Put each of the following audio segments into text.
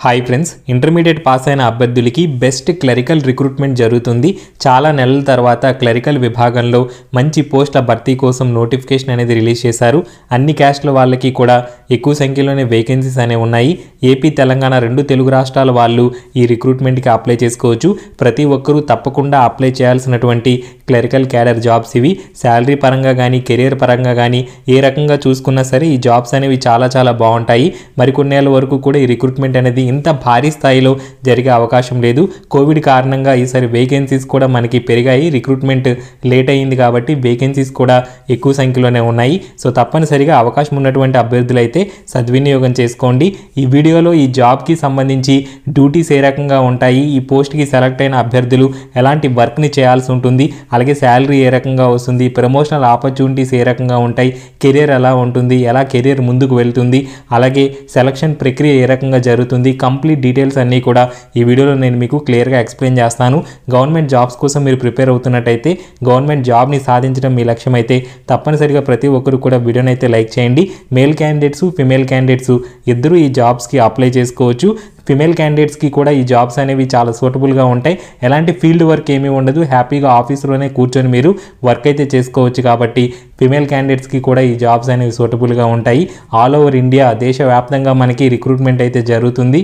Hi friends, intermediate pass అయిన అభ్యర్థులకి best clerical recruitment జరుగుతుంది. చాలా నెలల తర్వాత క్లరికల్ విభాగంలో మంచి పోస్టుల భర్తీ కోసం నోటిఫికేషన్ అనేది రిలీజ్ చేశారు. అన్ని క్యాస్ట్ల వాళ్ళకి కూడా ఎక్కువ సంఖ్యలోనే వేకెన్సీస్ అనేవి ఉన్నాయి. ఏపీ, తెలంగాణ రెండు తెలుగు రాష్ట్రాల వాళ్ళు ఈ రిక్రూట్మెంట్కి అప్లై చేసుకోవచ్చు. ప్రతి ఒక్కరూ తప్పకుండా అప్లై చేయాల్సినటువంటి క్లరికల్ క్యాడర్ జాబ్స్ ఇవి. శాలరీ పరంగా కానీ కెరియర్ పరంగా కానీ ఏ రకంగా చూసుకున్నా సరే ఈ జాబ్స్ అనేవి చాలా బాగుంటాయి. మరికొన్నేళ్ల వరకు కూడా ఈ రిక్రూట్మెంట్ అనేది ఇంత భారీ స్థాయిలో జరిగే అవకాశం లేదు. కోవిడ్ కారణంగా ఈసారి వేకెన్సీస్ కూడా మనకి పెరిగాయి. రిక్రూట్మెంట్ లేట్ అయింది కాబట్టి వేకెన్సీస్ కూడా ఎక్కువ సంఖ్యలోనే ఉన్నాయి. సో తప్పనిసరిగా అవకాశం ఉన్నటువంటి అభ్యర్థులు అయితే సద్వినియోగం చేసుకోండి. ఈ వీడియోలో ఈ జాబ్కి సంబంధించి డ్యూటీస్ ఏ రకంగా ఉంటాయి, ఈ పోస్ట్కి సెలెక్ట్ అయిన అభ్యర్థులు ఎలాంటి వర్క్ని చేయాల్సి ఉంటుంది, అలాగే శాలరీ ఏ రకంగా వస్తుంది, ప్రమోషనల్ ఆపర్చునిటీస్ ఏ రకంగా ఉంటాయి, కెరియర్ ఎలా ఉంటుంది, ఎలా కెరియర్ ముందుకు వెళ్తుంది, అలాగే సెలక్షన్ ప్రక్రియ ఏ రకంగా జరుగుతుంది, కంప్లీట్ డీటెయిల్స్ అన్నీ కూడా ఈ వీడియోలో నేను మీకు క్లియర్గా ఎక్స్ప్లెయిన్ చేస్తాను. గవర్నమెంట్ జాబ్స్ కోసం మీరు ప్రిపేర్ అవుతున్నట్టయితే, గవర్నమెంట్ జాబ్ని సాధించడం మీ లక్ష్యం అయితే తప్పనిసరిగా ప్రతి ఒక్కరు కూడా వీడియోని అయితే లైక్ చేయండి. మేల్ క్యాండిడేట్స్, ఫిమేల్ క్యాండిడేట్స్ ఇద్దరు ఈ జాబ్స్కి అప్లై చేసుకోవచ్చు. ఫిమేల్ క్యాండిడేట్స్కి కూడా ఈ జాబ్స్ అనేవి చాలా సూటబుల్గా ఉంటాయి. ఎలాంటి ఫీల్డ్ వర్క్ ఏమీ ఉండదు. హ్యాపీగా ఆఫీస్లోనే కూర్చొని మీరు వర్క్ అయితే చేసుకోవచ్చు. కాబట్టి ఫిమేల్ క్యాండిడేట్స్కి కూడా ఈ జాబ్స్ అనేవి సూటబుల్గా ఉంటాయి. ఆల్ ఓవర్ ఇండియా, దేశవ్యాప్తంగా మనకి రిక్రూట్మెంట్ అయితే జరుగుతుంది.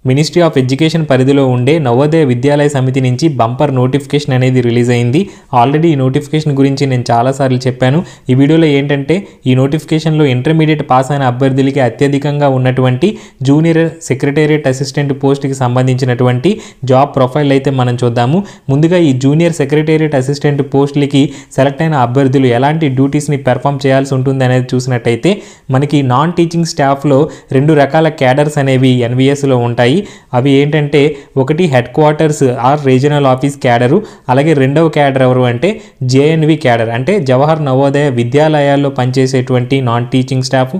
మినిస్ట్రీ ఆఫ్ ఎడ్యుకేషన్ పరిధిలో ఉండే నవోదయ విద్యాలయ సమితి నుంచి బంపర్ నోటిఫికేషన్ అనేది రిలీజ్ అయింది. ఆల్రెడీ ఈ నోటిఫికేషన్ గురించి నేను చాలాసార్లు చెప్పాను. ఈ వీడియోలో ఏంటంటే ఈ నోటిఫికేషన్లో ఇంటర్మీడియట్ పాస్ అయిన అభ్యర్థులకి అత్యధికంగా ఉన్నటువంటి జూనియర్ సెక్రటేరియట్ అసిస్టెంట్ పోస్ట్కి సంబంధించినటువంటి జాబ్ ప్రొఫైల్ అయితే మనం చూద్దాము. ముందుగా ఈ జూనియర్ సెక్రటేరియట్ అసిస్టెంట్ పోస్టులకి సెలెక్ట్ అయిన అభ్యర్థులు ఎలాంటి డ్యూటీస్ని పెర్ఫామ్ చేయాల్సి ఉంటుంది అనేది చూసినట్టయితే మనకి నాన్ టీచింగ్ స్టాఫ్లో రెండు రకాల క్యాడర్స్ అనేవి ఎన్విఎస్లో ఉంటాయి. అవి ఏంటంటే ఒకటి headquarters or regional office cadre, అలాగే రెండవ క్యాడర్ ఎవరు అంటే జేఎన్వి క్యాడర్, అంటే జవహర్ నవోదయ విద్యాలయాల్లో పనిచేసేటువంటి నాన్ టీచింగ్ స్టాఫ్,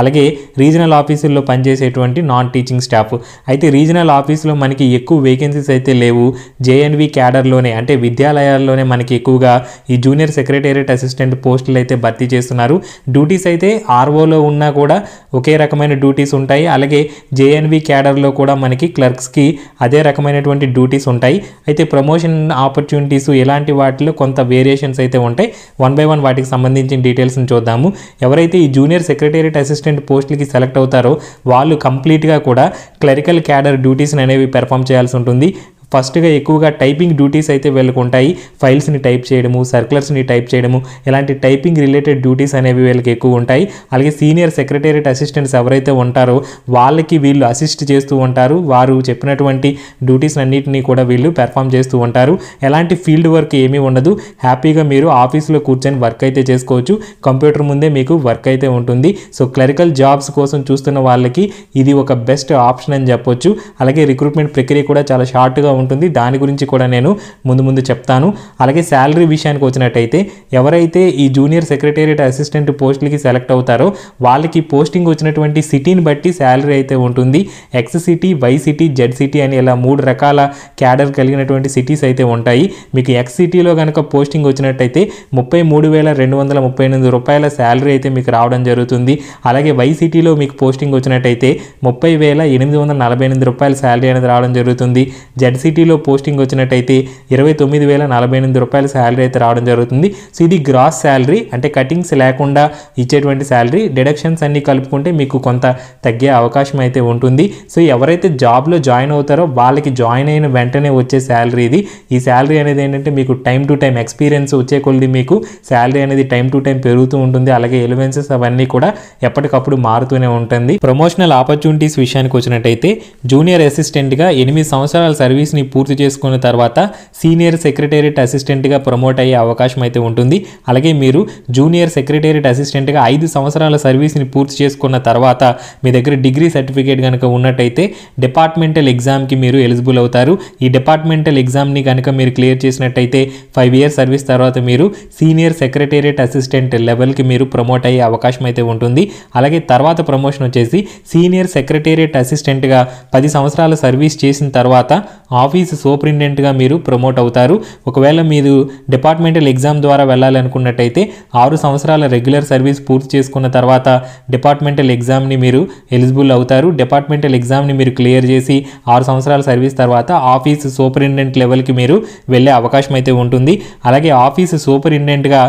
అలాగే రీజనల్ ఆఫీసుల్లో పనిచేసేటువంటి నాన్ టీచింగ్ స్టాఫ్. అయితే రీజనల్ ఆఫీసులో మనకి ఎక్కువ వేకెన్సీస్ అయితే లేవు. జేఎన్వి క్యాడర్లోనే అంటే విద్యాలయాల్లోనే మనకి ఎక్కువగా ఈ జూనియర్ సెక్రటేరియట్ అసిస్టెంట్ పోస్టులు అయితే భర్తీ చేస్తున్నారు. డ్యూటీస్ అయితే ఆర్ఓలో ఉన్నా కూడా ఒకే రకమైన డ్యూటీస్ ఉంటాయి. అలాగే జేఎన్వి క్యాడర్లో కూడా మనకి క్లర్క్స్కి అదే రకమైనటువంటి డ్యూటీస్ ఉంటాయి. అయితే ప్రమోషన్ ఆపర్చునిటీస్ ఇలాంటి వాటిలో కొంత వేరియేషన్స్ అయితే ఉంటాయి. వన్ బై వన్ వాటికి సంబంధించిన డీటెయిల్స్ని చూద్దాము. ఎవరైతే ఈ జూనియర్ సెక్రటేరియట్ అసిస్టెంట్ పోస్టులకి సెలెక్ట్ అవుతారో వాళ్ళు కంప్లీట్గా కూడా క్లరికల్ క్యాడర్ డ్యూటీస్ని అనేవి పెర్ఫామ్ చేయాల్సి ఉంటుంది. ఫస్ట్గా ఎక్కువగా టైపింగ్ డ్యూటీస్ అయితే వీళ్ళకు ఉంటాయి. ఫైల్స్ని టైప్ చేయడము, సర్క్యులర్స్ని టైప్ చేయడము, ఇలాంటి టైపింగ్ రిలేటెడ్ డ్యూటీస్ అనేవి వీళ్ళకి ఎక్కువ ఉంటాయి. అలాగే సీనియర్ సెక్రటేరియట్ అసిస్టెంట్స్ ఎవరైతే ఉంటారో వాళ్ళకి వీళ్ళు అసిస్ట్ చేస్తూ ఉంటారు. వారు చెప్పినటువంటి డ్యూటీస్ అన్నింటినీ కూడా వీళ్ళు పెర్ఫామ్ చేస్తూ ఉంటారు. ఎలాంటి ఫీల్డ్ వర్క్ ఏమీ ఉండదు. హ్యాపీగా మీరు ఆఫీస్లో కూర్చొని వర్క్ అయితే చేసుకోవచ్చు. కంప్యూటర్ ముందే మీకు వర్క్ అయితే ఉంటుంది. సో క్లరికల్ జాబ్స్ కోసం చూస్తున్న వాళ్ళకి ఇది ఒక బెస్ట్ ఆప్షన్ అని చెప్పొచ్చు. అలాగే రిక్రూట్మెంట్ ప్రక్రియ కూడా చాలా షార్ట్గా ఉంటుంది. దాని గురించి కూడా నేను ముందు చెప్తాను. అలాగే శాలరీ విషయానికి వచ్చినట్టయితే ఎవరైతే ఈ జూనియర్ సెక్రటేరియట్ అసిస్టెంట్ పోస్టులకి సెలెక్ట్ అవుతారో వాళ్ళకి పోస్టింగ్ వచ్చినటువంటి సిటీని బట్టి శాలరీ అయితే ఉంటుంది. X city, Y city, Z city అని ఇలా మూడు రకాల క్యాడర్ కలిగినటువంటి సిటీస్ అయితే ఉంటాయి. మీకు ఎక్స్ సిటీలో కనుక పోస్టింగ్ వచ్చినట్టయితే 33,238 రూపాయల శాలరీ అయితే మీకు రావడం జరుగుతుంది. అలాగే వై సిటీలో మీకు పోస్టింగ్ వచ్చినట్టయితే 30,848 రూపాయల శాలరీ అనేది రావడం జరుగుతుంది. జెడ్ సిటీలో పోస్టింగ్ వచ్చినట్టయితే 29,048 రూపాయల శాలరీ అయితే రావడం జరుగుతుంది. సో ఇది గ్రాస్ శాలరీ, అంటే కటింగ్స్ లేకుండా ఇచ్చేటువంటి శాలరీ. డిడక్షన్స్ అన్ని కలుపుకుంటే మీకు కొంత తగ్గే అవకాశం అయితే ఉంటుంది. సో ఎవరైతే జాబ్లో జాయిన్ అవుతారో వాళ్ళకి జాయిన్ అయిన వెంటనే వచ్చే శాలరీ ఇది. ఈ శాలరీ అనేది ఏంటంటే మీకు టైం టు టైం ఎక్స్పీరియన్స్ వచ్చే కొద్ది మీకు శాలరీ అనేది టైం టు టైం పెరుగుతూ ఉంటుంది. అలాగే ఎలివెన్సెస్ అవన్నీ కూడా ఎప్పటికప్పుడు మారుతూనే ఉంటుంది. ప్రమోషనల్ ఆపర్చునిటీస్ విషయానికి వచ్చినట్టయితే జూనియర్ అసిస్టెంట్గా 8 సంవత్సరాల సర్వీస్ని పూర్తి చేసుకున్న తర్వాత సీనియర్ సెక్రటేరియట్ అసిస్టెంట్గా ప్రమోట్ అయ్యే అవకాశం అయితే ఉంటుంది. అలాగే మీరు జూనియర్ సెక్రటేరియట్ అసిస్టెంట్గా 5 సంవత్సరాల సర్వీస్ని పూర్తి చేసుకున్న తర్వాత మీ దగ్గర డిగ్రీ సర్టిఫికేట్ కనుక ఉన్నట్టయితే డిపార్ట్మెంటల్ ఎగ్జామ్కి మీరు ఎలిజిబుల్ అవుతారు. ఈ డిపార్ట్మెంటల్ ఎగ్జామ్ని కనుక మీరు క్లియర్ చేసినట్టయితే 5 ఇయర్స్ సర్వీస్ తర్వాత మీరు సీనియర్ సెక్రటేరియట్ అసిస్టెంట్ లెవెల్కి మీరు ప్రమోట్ అయ్యే అవకాశం అయితే ఉంటుంది. అలాగే తర్వాత ప్రమోషన్ వచ్చేసి సీనియర్ సెక్రటేరియట్ అసిస్టెంట్గా 10 సంవత్సరాల సర్వీస్ చేసిన తర్వాత ఆఫీస్ సూపరింటెండెంట్గా మీరు ప్రమోట్ అవుతారు. ఒకవేళ మీరు డిపార్ట్మెంటల్ ఎగ్జామ్ ద్వారా వెళ్ళాలనుకున్నట్టయితే 6 సంవత్సరాల రెగ్యులర్ సర్వీస్ పూర్తి చేసుకున్న తర్వాత డిపార్ట్మెంటల్ ఎగ్జామ్ని మీరు ఎలిజిబుల్ అవుతారు. డిపార్ట్మెంటల్ ఎగ్జామ్ని మీరు క్లియర్ చేసి 6 సంవత్సరాల సర్వీస్ తర్వాత ఆఫీస్ సూపరింటెండెంట్ లెవెల్కి మీరు వెళ్ళే అవకాశం అయితే ఉంటుంది. అలాగే ఆఫీస్ సూపరింటెండెంట్గా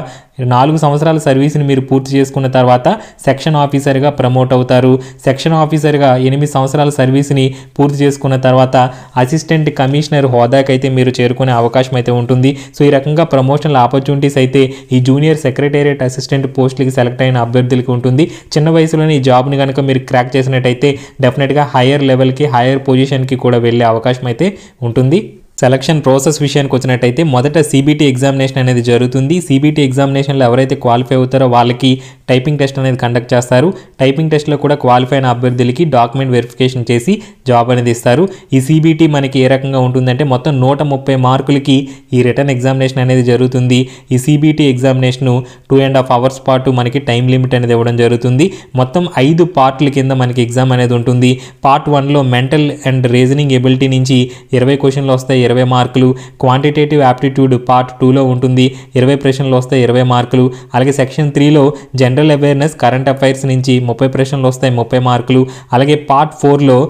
4 సంవత్సరాల సర్వీస్ని మీరు పూర్తి చేసుకున్న తర్వాత సెక్షన్ ఆఫీసర్గా ప్రమోట్ అవుతారు. సెక్షన్ ఆఫీసర్గా 8 సంవత్సరాల సర్వీస్ని పూర్తి చేసుకున్న తర్వాత అసిస్టెంట్ కమిషనర్ హోదాకైతే మీరు చేరుకునే అవకాశం అయితే ఉంటుంది. సో ఈ రకంగా ప్రమోషనల్ ఆపర్చునిటీస్ అయితే ఈ జూనియర్ సెక్రటేరియట్ అసిస్టెంట్ పోస్టులకి సెలెక్ట్ అయిన అభ్యర్థులకి ఉంటుంది. చిన్న వయసులోనే ఈ జాబ్ని కనుక మీరు క్రాక్ చేసినట్టయితే డెఫినెట్గా హైయర్ లెవెల్కి హైయర్ పొజిషన్కి కూడా వెళ్ళే అవకాశం అయితే ఉంటుంది. సెలక్షన్ ప్రాసెస్ విషయానికి వచ్చినట్టయితే మొదట సిబిటి ఎగ్జామినేషన్ అనేది జరుగుతుంది. సిబిటి ఎగ్జామినేషన్లో ఎవరైతే క్వాలిఫై అవుతారో వాళ్ళకి టైపింగ్ టెస్ట్ అనేది కండక్ట్ చేస్తారు. టైపింగ్ టెస్ట్లో కూడా క్వాలిఫై అయిన అభ్యర్థులకి డాక్యుమెంట్ వెరిఫికేషన్ చేసి జాబ్ అనేది ఇస్తారు. ఈ సిబిటి మనకి ఏ రకంగా ఉంటుందంటే మొత్తం 130 మార్కులకి ఈ రిటర్న్ ఎగ్జామినేషన్ అనేది జరుగుతుంది. ఈ సిబిటి ఎగ్జామినేషన్ 2.5 అవర్స్ పాటు మనకి టైం లిమిట్ అనేది ఇవ్వడం జరుగుతుంది. మొత్తం 5 పార్ట్ల కింద మనకి ఎగ్జామ్ అనేది ఉంటుంది. పార్ట్ 1లో మెంటల్ అండ్ రీజనింగ్ ఎబిలిటీ నుంచి 20 క్వశ్చన్లు వస్తాయి, 20 మార్కులు. క్వాంటిటేటివ్ యాప్టిట్యూడ్ పార్ట్ 2లో ఉంటుంది, 20 ప్రశ్నలు వస్తాయి, 20 మార్కులు. అలాగే సెక్షన్ 3లో జనరల్ అవేర్నెస్ కరెంట్ అఫైర్స్ నుంచి 30 ప్రశ్నలు వస్తాయి, 30 మార్కులు. అలాగే పార్ట్ 4లో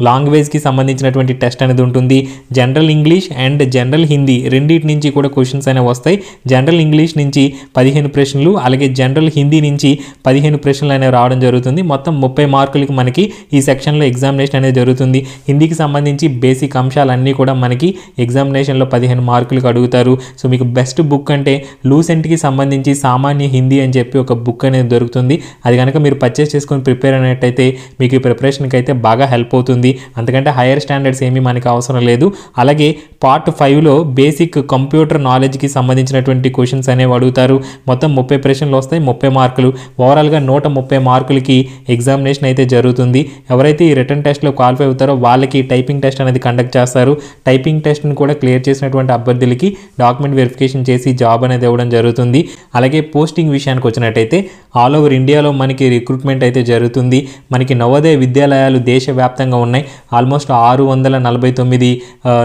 లాంగ్వేజ్కి సంబంధించినటువంటి టెస్ట్ అనేది ఉంటుంది. General English and general Hindi రెండింటి నుంచి కూడా క్వశ్చన్స్ అనేవి వస్తాయి. జనరల్ ఇంగ్లీష్ నుంచి 15 ప్రశ్నలు, అలాగే జనరల్ హిందీ నుంచి 15 ప్రశ్నలు అనేవి రావడం జరుగుతుంది. మొత్తం 30 మార్కులకి మనకి ఈ సెక్షన్లో ఎగ్జామినేషన్ అనేది జరుగుతుంది. హిందీకి సంబంధించి బేసిక్ అంశాలన్నీ కూడా మనకి ఎగ్జామినేషన్లో 15 మార్కులకు అడుగుతారు. సో మీకు బెస్ట్ బుక్ అంటే లూసెంట్కి సంబంధించి సామాన్య హిందీ అని చెప్పి ఒక బుక్ అనేది దొరుకుతుంది. అది కనుక మీరు పర్చేస్ చేసుకొని ప్రిపేర్ అయినట్టయితే మీకు ఈ ప్రిపరేషన్కి అయితే బాగా హెల్ప్ అవుతుంది. అంతకంటే హైయర్ స్టాండర్డ్స్ ఏమీ మనకి అవసరం లేదు. అలాగే పార్ట్ 5లో బేసిక్ కంప్యూటర్ నాలెడ్జ్కి సంబంధించినటువంటి క్వశ్చన్స్ అనేవి అడుగుతారు. మొత్తం 30 ప్రశ్నలు వస్తాయి, 30 మార్కులు. ఓవరాల్గా 130 మార్కులకి ఎగ్జామినేషన్ అయితే జరుగుతుంది. ఎవరైతే ఈ రిటర్న్ టెస్ట్లో క్వాలిఫై అవుతారో వాళ్ళకి టైపింగ్ టెస్ట్ అనేది కండక్ట్ చేస్తారు. టైపింగ్ టెస్ట్ని కూడా క్లియర్ చేసినటువంటి అభ్యర్థులకి డాక్యుమెంట్ వెరిఫికేషన్ చేసి జాబ్ అనేది ఇవ్వడం జరుగుతుంది. అలాగే పోస్టింగ్ విషయానికి వచ్చినట్టయితే ఆల్ ఓవర్ ఇండియాలో మనకి రిక్రూట్మెంట్ అయితే జరుగుతుంది. మనకి నవోదయ విద్యాలయాలు దేశవ్యాప్తంగా ఉన్నాయి. ఆల్మోస్ట్ 649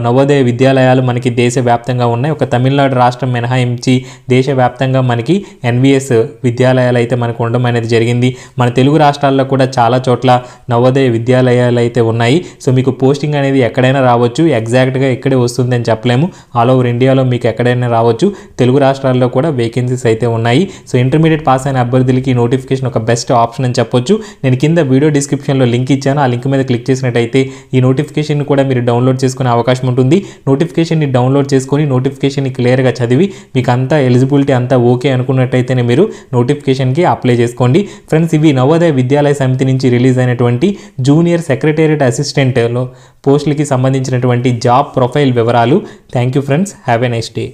నవోదయ విద్యాలయాలు మనకి దేశవ్యాప్తంగా ఉన్నాయి. ఒక తమిళనాడు రాష్ట్రం మినహాయించి దేశవ్యాప్తంగా మనకి ఎన్విఎస్ విద్యాలయాలు అయితే మనకు ఉండడం అనేది జరిగింది. మన తెలుగు రాష్ట్రాల్లో కూడా చాలా చోట్ల నవోదయ విద్యాలయాలు అయితే ఉన్నాయి. సో మీకు పోస్టింగ్ అనేది ఎక్కడైనా రావచ్చు, ఎగ్జాక్ట్గా ఇక్కడే వస్తుంది అని చెప్పలేము. ఆల్ ఓవర్ ఇండియాలో మీకు ఎక్కడైనా రావచ్చు. తెలుగు రాష్ట్రాల్లో కూడా వేకెన్సీస్ అయితే ఉన్నాయి. సో ఇంటర్మీడియట్ పాస్ అయిన అభ్యర్థులకి నోటిఫికేషన్ ఒక బెస్ట్ ఆప్షన్ అని చెప్పొచ్చు. నేను కింద వీడియో డిస్క్రిప్షన్లో లింక్ ఇచ్చాను. ఆ లింక్ మీద క్లిక్ చేసినట్టయితే ఈ నోటిఫికేషన్ కూడా మీరు డౌన్లోడ్ చేసుకునే అవకాశం ఉంటుంది. నోటిఫికేషన్ని డౌన్లోడ్ చేసుకొని నోటిఫికేషన్ని క్లియర్గా చదివి మీకు అంతా ఎలిజిబిలిటీ అంతా ఓకే అనుకున్నట్టయితేనే మీరు నోటిఫికేషన్కి అప్లై చేసుకోండి. ఫ్రెండ్స్, ఇవి నవోదయ విద్యాలయ సమితి నుంచి రిలీజ్ అయినటువంటి జూనియర్ సెక్రటేరియట్ అసిస్టెంట్లో పోస్టులకి సంబంధించినటువంటి జాబ్ ప్రొఫైల్ వివరాలు. Thank you friends, have a nice day.